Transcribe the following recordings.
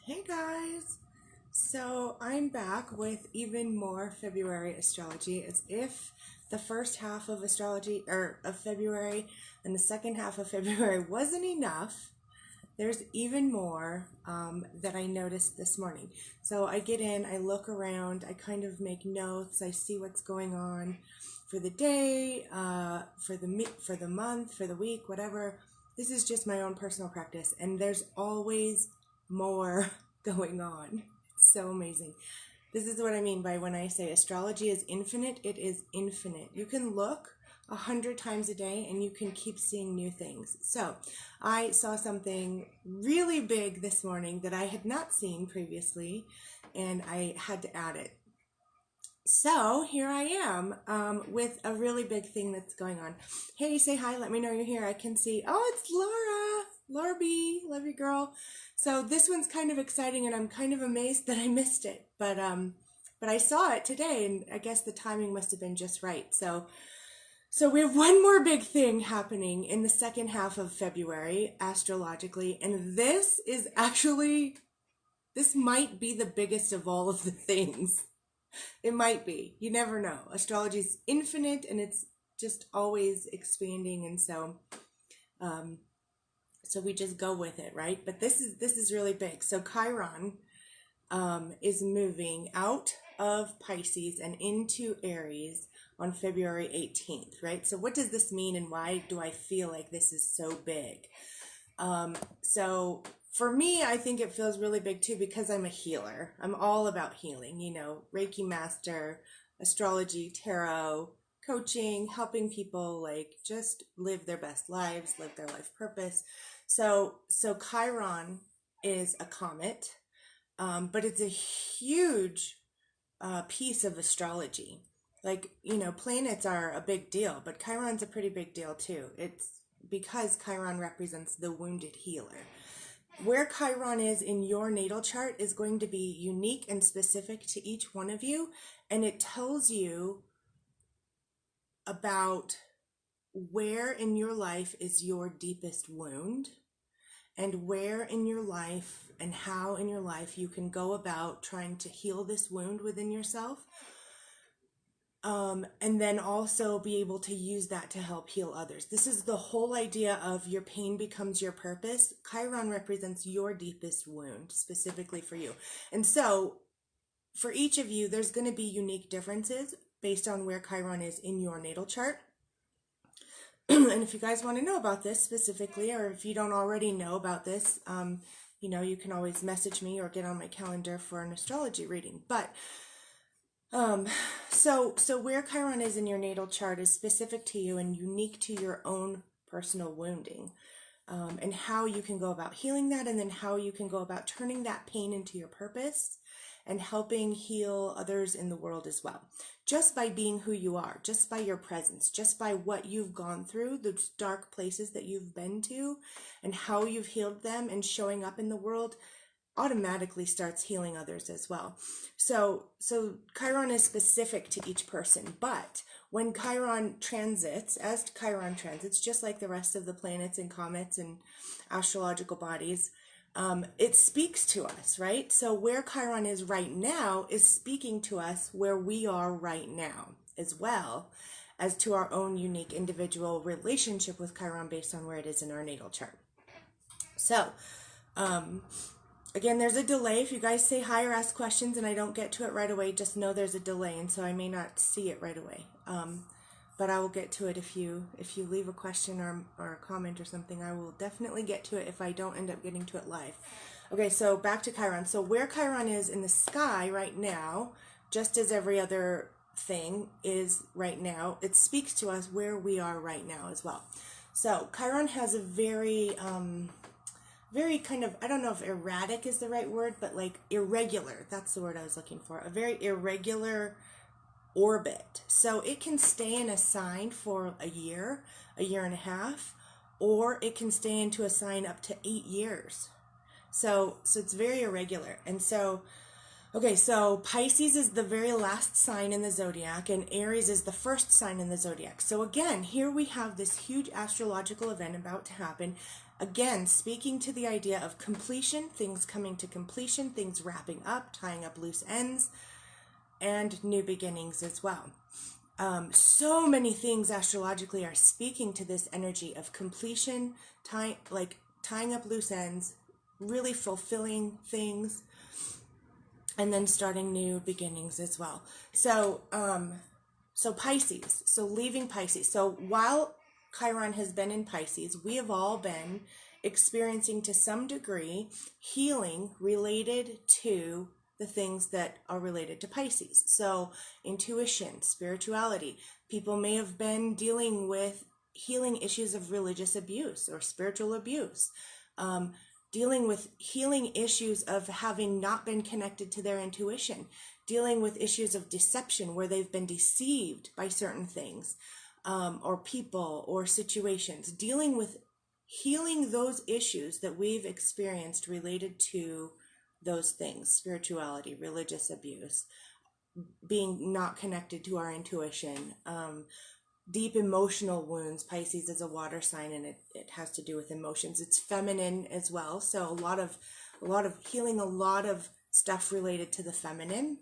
Hey guys! So I'm back with even more February astrology, as if the first half of astrology or of February and the second half of February wasn't enough. There's even more that I noticed this morning. So I get in, I look around, I kind of make notes, I see what's going on for the day, for the month, for the week, whatever. This is just my own personal practice, and there's always more going on. It's so amazing. This is what I mean by when I say astrology is infinite. It is infinite. You can look 100 times a day and you can keep seeing new things. So I saw something really big this morning that I had not seen previously, and I had to add it. So here I am with a really big thing that's going on. Hey, say hi. Let me know you're here. I can see. Oh, it's Laura. Laura B. Love you, girl. So this one's kind of exciting, and I'm kind of amazed that I missed it. But I saw it today, and I guess the timing must have been just right. So we have one more big thing happening in the second half of February astrologically, and this might be the biggest of all of the things. It might be. You never know. Astrology is infinite and it's just always expanding, and so we just go with it, right? But this is really big. So Chiron is moving out of Pisces and into Aries on February 18th, right? So what does this mean, and why do I feel like this is so big? So for me, I think it feels really big too because I'm a healer. I'm all about healing, Reiki master, astrology, tarot, coaching, helping people like just live their best lives, live their life purpose. So Chiron is a comet, but it's a huge piece of astrology. Like, planets are a big deal, but Chiron's a pretty big deal too. It's because Chiron represents the wounded healer. Where Chiron is in your natal chart is going to be unique and specific to each one of you, and it tells you about where in your life is your deepest wound, and where in your life and how in your life you can go about trying to heal this wound within yourself. And then also be able to use that to help heal others. This is the whole idea of your pain becomes your purpose. Chiron represents your deepest wound specifically for you. And so for each of you, there's going to be unique differences based on where Chiron is in your natal chart. And if you guys want to know about this specifically, or if you don't already know about this, you can always message me or get on my calendar for an astrology reading. But so where Chiron is in your natal chart is specific to you and unique to your own personal wounding, and how you can go about healing that, and then how you can go about turning that pain into your purpose and helping heal others in the world as well. Just by being who you are, just by your presence, just by what you've gone through, the dark places that you've been to, and how you've healed them and showing up in the world automatically starts healing others as well. So Chiron is specific to each person, but when Chiron transits, just like the rest of the planets and comets and astrological bodies, it speaks to us, right? So where Chiron is right now is speaking to us where we are right now, as well as to our own unique individual relationship with Chiron based on where it is in our natal chart. So, again, there's a delay. If you guys say hi or ask questions and I don't get to it right away, just know there's a delay, and so I may not see it right away. But I will get to it if you leave a question or a comment or something. I will definitely get to it if I don't end up getting to it live. Okay, so back to Chiron. So where Chiron is in the sky right now, just as every other thing is right now, it speaks to us where we are right now as well. So Chiron has a very kind of, I don't know if erratic is the right word, but like irregular, that's the word I was looking for, a very irregular orbit. So it can stay in a sign for a year and a half, or it can stay into a sign up to 8 years. So it's very irregular. And so, Okay, so Pisces is the very last sign in the zodiac, and Aries is the first sign in the zodiac. So again, here we have this huge astrological event about to happen. Again, speaking to the idea of completion, things coming to completion, things wrapping up, tying up loose ends, and new beginnings as well. So many things astrologically are speaking to this energy of completion, tying up loose ends, really fulfilling things, and then starting new beginnings as well. So, so Pisces, so leaving Pisces. So while Chiron has been in Pisces, we have all been experiencing to some degree healing related to the things that are related to Pisces. So intuition, spirituality. People may have been dealing with healing issues of religious abuse or spiritual abuse. Dealing with healing issues of having not been connected to their intuition, dealing with issues of deception where they've been deceived by certain things, or people or situations, dealing with healing those issues that we've experienced related to those things, spirituality, religious abuse, being not connected to our intuition, deep emotional wounds. Pisces is a water sign, and it has to do with emotions. It's feminine as well, so a lot of healing, a lot of stuff related to the feminine.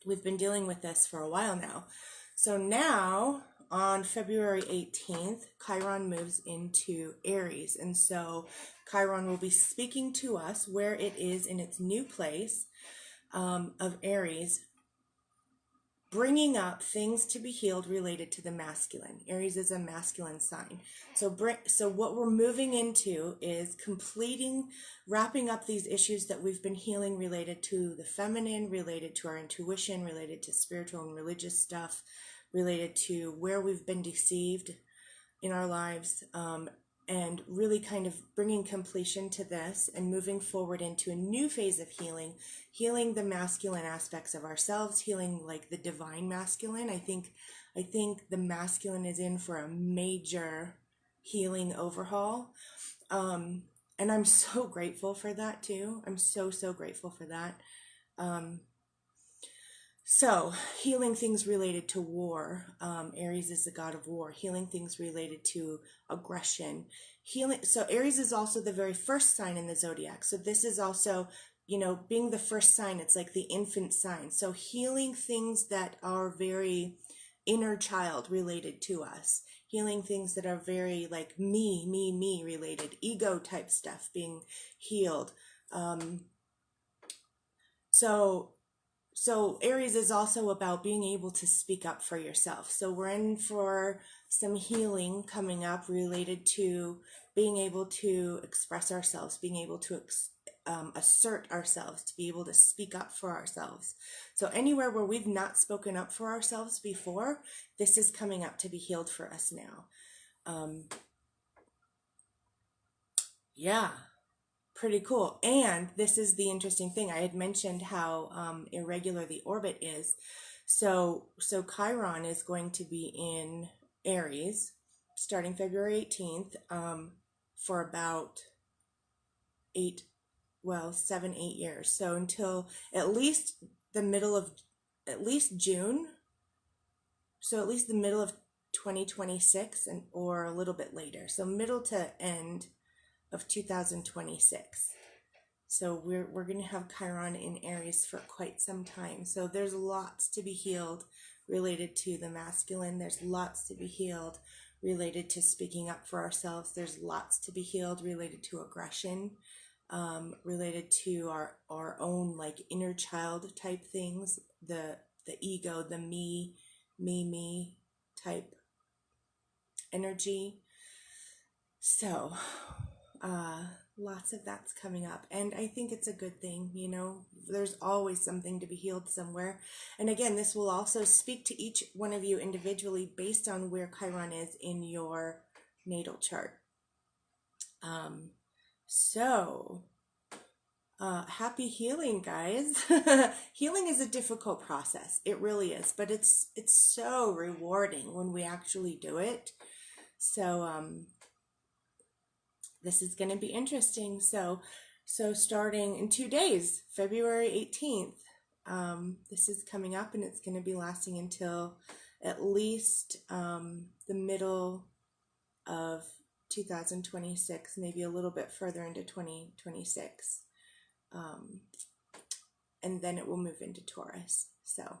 We've been dealing with this for a while now. So now on February 18th, Chiron moves into Aries, and so Chiron will be speaking to us where it is in its new place of Aries, bringing up things to be healed related to the masculine. Aries is a masculine sign. So what we're moving into is wrapping up these issues that we've been healing related to the feminine, related to our intuition, related to spiritual and religious stuff, related to where we've been deceived in our lives, and really kind of bringing completion to this and moving forward into a new phase of healing the masculine aspects of ourselves, healing like the divine masculine. I think the masculine is in for a major healing overhaul. And I'm so grateful for that too. I'm so grateful for that. So healing things related to war. Aries is the god of war. Healing things related to aggression. So Aries is also the very first sign in the zodiac. So this is also, being the first sign, it's like the infant sign. So healing things that are very inner child related to us. Healing things that are very like me related. Ego type stuff being healed. So Aries is also about being able to speak up for yourself. So we're in for some healing coming up related to being able to express ourselves, being able to assert ourselves, to be able to speak up for ourselves. So anywhere where we've not spoken up for ourselves before, this is coming up to be healed for us now. Yeah. Pretty cool. And this is the interesting thing. I had mentioned how irregular the orbit is. So Chiron is going to be in Aries starting February 18th for about 7, 8 years. So until at least June. So at least the middle of 2026 or a little bit later. So middle to end of 2026. So we're going to have Chiron in Aries for quite some time. So there's lots to be healed related to the masculine. There's lots to be healed related to speaking up for ourselves. There's lots to be healed related to aggression, related to our own like inner child type things, the ego, the me type energy. So lots of that's coming up, and I think it's a good thing. There's always something to be healed somewhere. And again, this will also speak to each one of you individually based on where Chiron is in your natal chart. Happy healing, guys. Healing is a difficult process. It really is, but it's so rewarding when we actually do it. So this is going to be interesting. So So starting in 2 days, February 18th, this is coming up and it's going to be lasting until at least the middle of 2026, maybe a little bit further into 2026. And then it will move into Taurus. So,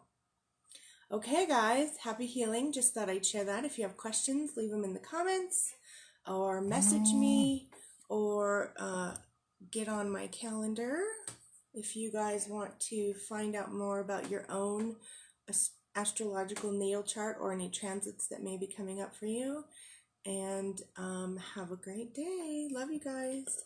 okay, guys, happy healing. Just thought I'd share that. If you have questions, leave them in the comments or message me or get on my calendar if you guys want to find out more about your own astrological natal chart or any transits that may be coming up for you. And have a great day. Love you guys.